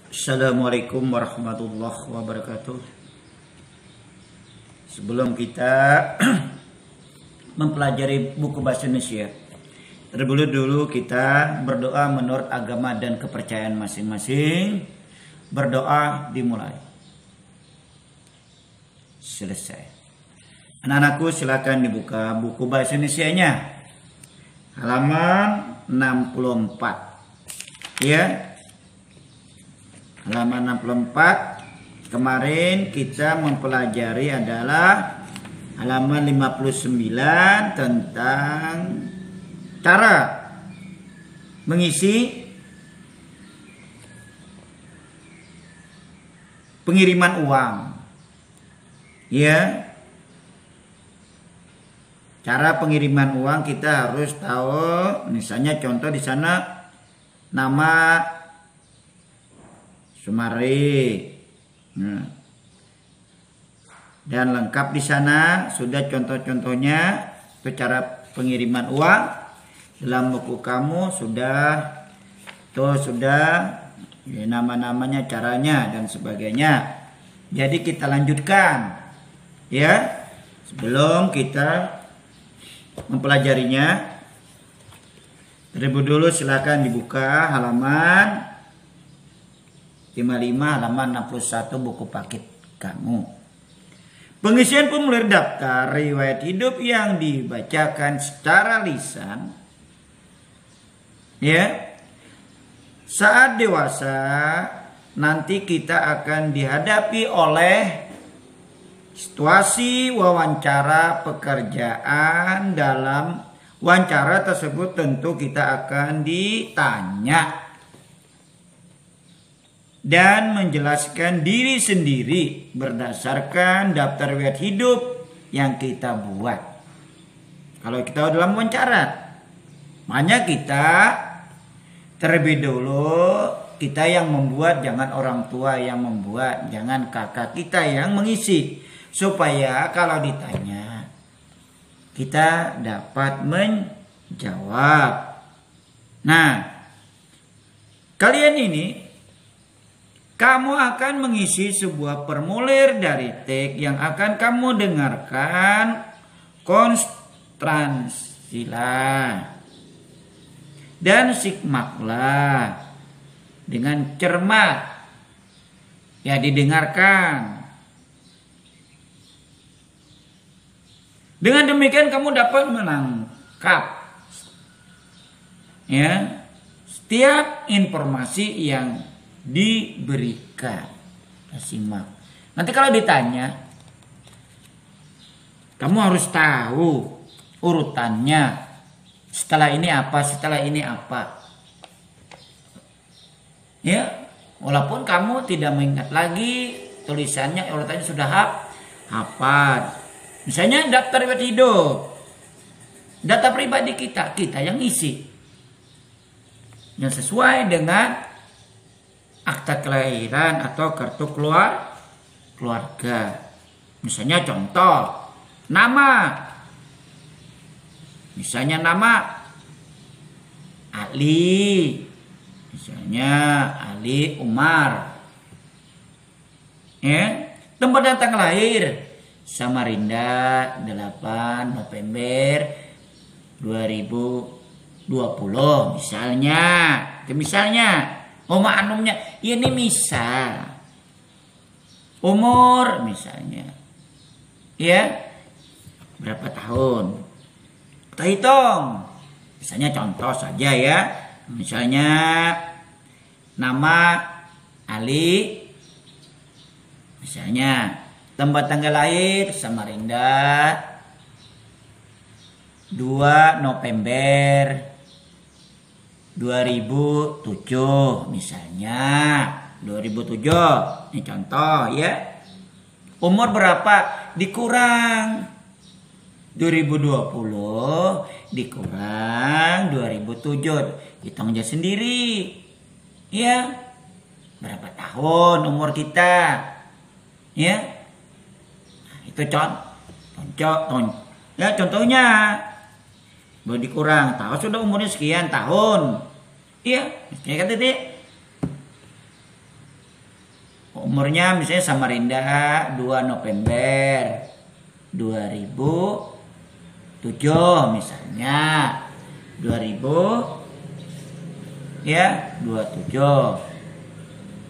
Assalamualaikum warahmatullahi wabarakatuh. Sebelum kita mempelajari buku bahasa Indonesia, terlebih dulu kita berdoa menurut agama dan kepercayaan masing-masing. Berdoa dimulai. Selesai. Anak-anakku silakan dibuka buku bahasa Indonesianya. Halaman 64. Ya. Halaman 64. Kemarin kita mempelajari adalah halaman 59 tentang cara mengisi pengiriman uang. Ya. Cara pengiriman uang kita harus tahu, misalnya contoh di sana nama Sumari. Nah. Dan lengkap di sana sudah contoh-contohnya itu cara pengiriman uang. Dalam buku kamu sudah ya, nama-namanya, caranya dan sebagainya. Jadi kita lanjutkan ya. Sebelum kita mempelajarinya, terlebih dulu silakan dibuka halaman 55, halaman 61 buku paket kamu. Pengisian formulir daftar riwayat hidup yang dibacakan secara lisan. Ya. Saat dewasa nanti kita akan dihadapi oleh situasi wawancara pekerjaan. Dalam wawancara tersebut tentu kita akan ditanya dan menjelaskan diri sendiri berdasarkan daftar riwayat hidup yang kita buat. Kalau kita dalam wawancara, makanya kita terlebih dulu kita yang membuat, jangan orang tua yang membuat, jangan kakak kita yang mengisi, supaya kalau ditanya kita dapat menjawab. Nah, kalian ini kamu akan mengisi sebuah formulir dari teks yang akan kamu dengarkan. Konsentrasilah dan simaklah dengan cermat. Ya, didengarkan. Dengan demikian kamu dapat menangkap ya setiap informasi yang diberikan. Simak. Nanti kalau ditanya, kamu harus tahu urutannya. Setelah ini apa, setelah ini apa. Ya, walaupun kamu tidak mengingat lagi tulisannya, urutannya sudah hafal. Misalnya daftar riwayat hidup, data pribadi kita yang isi, yang sesuai dengan akta kelahiran atau kartu keluarga. Misalnya contoh, nama. Misalnya nama Ali. Misalnya Ali Umar. Ya, tempat datang lahir Samarinda 8 November 2020 misalnya. Itu misalnya. Oma anumnya, ini misal. Umur misalnya. Ya. Berapa tahun? Kita hitung. Misalnya contoh saja ya. Misalnya nama Ali. Misalnya tempat tanggal lahir Samarinda 2 November 2007 misalnya. 2007 ini contoh ya. Umur berapa? Dikurang 2020 dikurang 2007. Hitung aja sendiri ya. Berapa tahun umur kita ya. Nah, itu contohnya. Boleh dikurang, tahu sudah umurnya sekian tahun. Iya, ya kan Titi? Umurnya misalnya Samarinda 2 November 2007 misalnya. 2000 ya 27.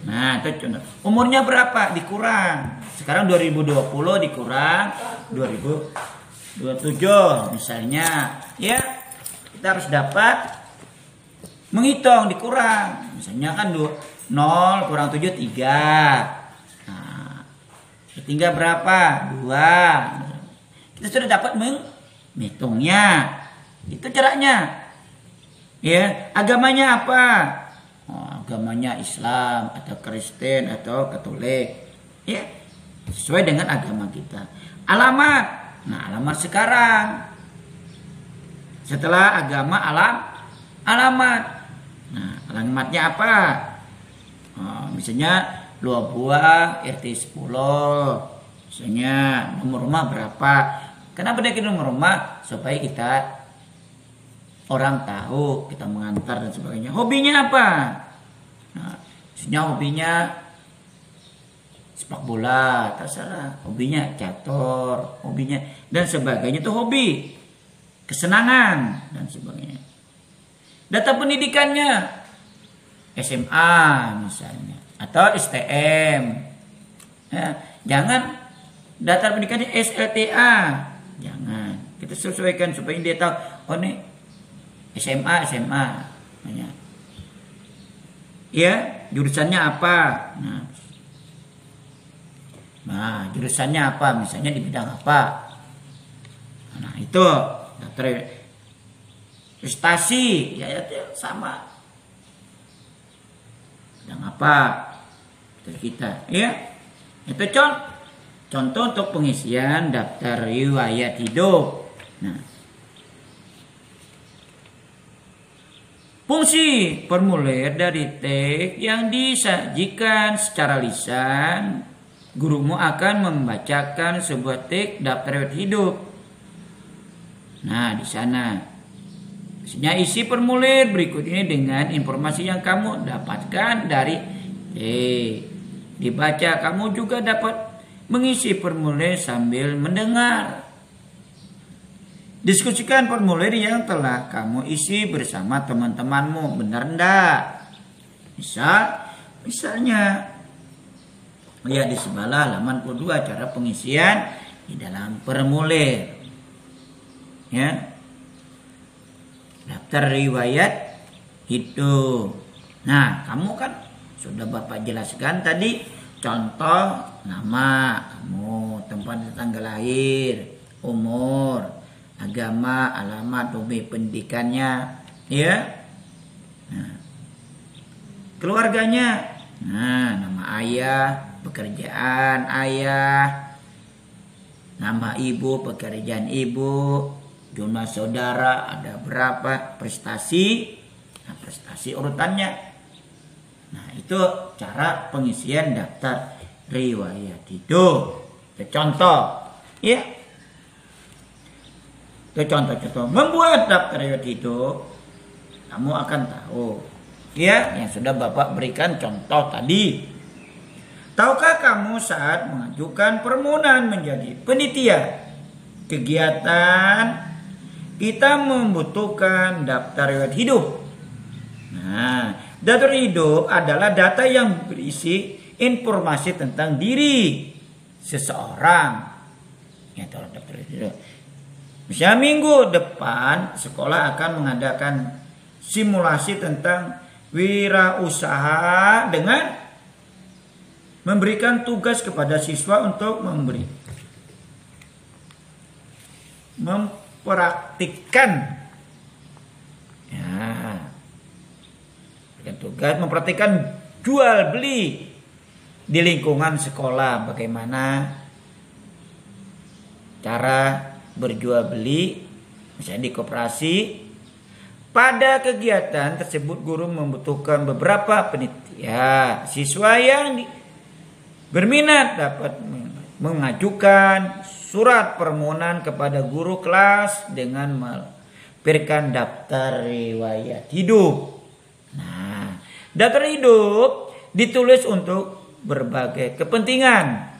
Nah, itu contoh. Umurnya berapa? Dikurang. Sekarang 2020 dikurang 2027 misalnya. Ya, kita harus dapat menghitung dikurang. Misalnya kan 0 kurang 7 3. Nah, tinggal berapa? 2. Kita sudah dapat menghitungnya. Itu caranya. Ya, agamanya apa? Agamanya Islam atau Kristen atau Katolik, ya sesuai dengan agama kita. Alamat, nah alamat sekarang. Setelah agama alamat. Nah alamatnya apa? Misalnya Luar Buah RT 10, misalnya nomor rumah berapa? Kenapa dia nomor rumah? Supaya kita orang tahu kita mengantar dan sebagainya. Hobinya apa? Nah, misalnya hobinya sepak bola, terserah. Hobinya catur, hobinya dan sebagainya itu hobi, kesenangan dan sebagainya. Data pendidikannya SMA misalnya atau STM. Ya, jangan data pendidikannya SLTA, jangan. Kita sesuaikan supaya dia tahu. Oh nih SMA. Ya, jurusannya apa? Nah, jurusannya apa? Misalnya di bidang apa? Nah, itu daftar prestasi, ya sama. Bidang apa? Itu kita, ya. Itu contoh untuk pengisian daftar riwayat hidup. Nah, fungsi formulir dari teks yang disajikan secara lisan, gurumu akan membacakan sebuah teks daftar riwayat hidup. Nah, di sana maksudnya isi formulir berikut ini dengan informasi yang kamu dapatkan dari teks. Dibaca, kamu juga dapat mengisi formulir sambil mendengar. Diskusikan formulir yang telah kamu isi bersama teman-temanmu. Benar enggak? Misalnya lihat di sebelah halaman 42 cara pengisian di dalam formulir. Ya. Daftar riwayat hidup. Nah, kamu kan sudah Bapak jelaskan tadi contoh nama kamu, tempat tanggal lahir, umur, agama, alamat, hobi, pendidikannya, ya. Nah, keluarganya, nah nama ayah, pekerjaan ayah, nama ibu, pekerjaan ibu, jumlah saudara ada berapa, prestasi, nah prestasi urutannya. Nah itu cara pengisian daftar riwayat hidup. Contoh, ya. Itu contoh-contoh membuat daftar riwayat hidup. Kamu akan tahu, ya, yang sudah Bapak berikan contoh tadi. Tahukah kamu saat mengajukan permohonan menjadi panitia kegiatan kita membutuhkan daftar riwayat hidup. Nah, daftar hidup adalah data yang berisi informasi tentang diri seseorang. Ya, daftar hidup. Misalnya minggu depan sekolah akan mengadakan simulasi tentang wirausaha dengan memberikan tugas kepada siswa untuk mempraktikkan, ya, tugas mempraktikkan jual beli di lingkungan sekolah. Bagaimana cara berjual beli misalnya di koperasi. Pada kegiatan tersebut guru membutuhkan beberapa panitia. Siswa yang berminat dapat mengajukan surat permohonan kepada guru kelas dengan melampirkan daftar riwayat hidup. Nah, daftar hidup ditulis untuk berbagai kepentingan.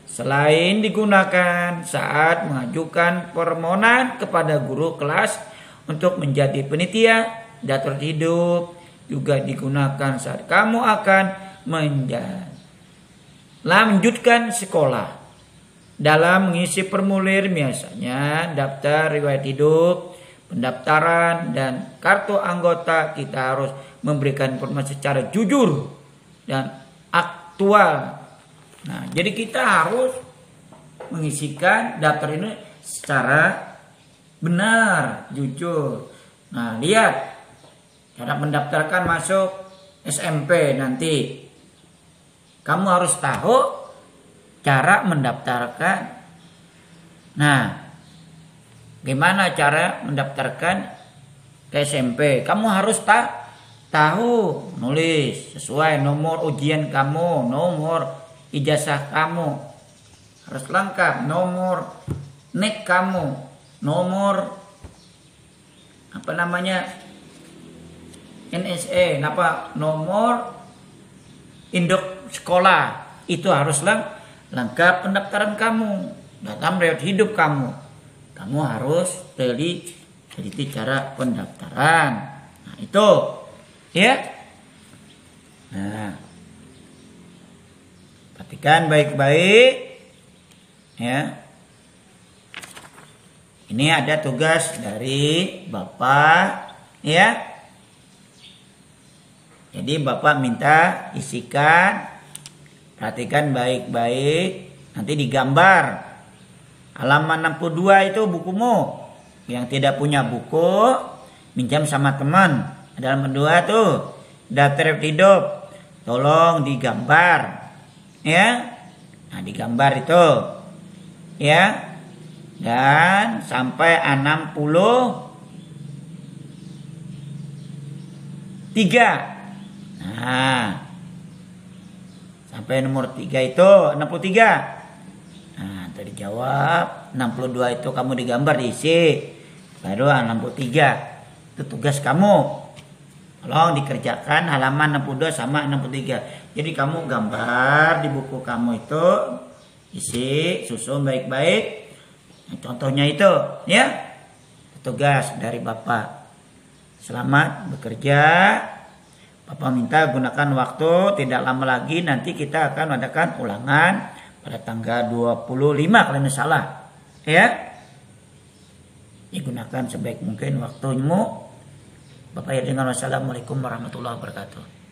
Selain digunakan saat mengajukan permohonan kepada guru kelas untuk menjadi penitia daftar hidup, juga digunakan saat kamu akan melanjutkan sekolah. Dalam mengisi formulir misalnya daftar riwayat hidup, pendaftaran, dan kartu anggota, kita harus memberikan informasi secara jujur dan aktual. Nah, jadi kita harus mengisikan daftar ini secara benar, jujur. Nah, lihat cara mendaftarkan masuk SMP nanti. Kamu harus tahu cara mendaftarkan. Nah, gimana cara mendaftarkan ke SMP? Kamu harus tahu, nulis sesuai nomor ujian kamu, nomor ijazah kamu harus lengkap, nomor NIK kamu, nomor NSE, nomor induk sekolah, itu harus lengkap pendaftaran kamu, dalam riwayat hidup kamu. Kamu harus teliti cara pendaftaran. Nah, itu ya. Nah, perhatikan baik-baik ya. Ini ada tugas dari Bapak ya. Jadi Bapak minta isikan, perhatikan baik-baik, nanti digambar. Halaman 62 itu bukumu. Yang tidak punya buku, minjam sama teman. Halaman 2 tuh daftar hidup, tolong digambar. Ya, nah digambar itu ya, dan sampai 63. Nah, sampai nomor 3 itu 63. Nah, tadi jawab 62 itu kamu digambar, diisi, baru 63 itu tugas kamu. Tolong dikerjakan halaman 62 sama 63. Jadi kamu gambar di buku kamu itu, isi, susun baik-baik. Nah, contohnya itu ya, tugas dari Bapak. Selamat bekerja. Bapak minta gunakan waktu tidak lama lagi, nanti kita akan adakan ulangan pada tanggal 25 kalau tidak salah. Ya. Digunakan sebaik mungkin waktumu. Bapak ya, dengan wassalamualaikum warahmatullahi wabarakatuh.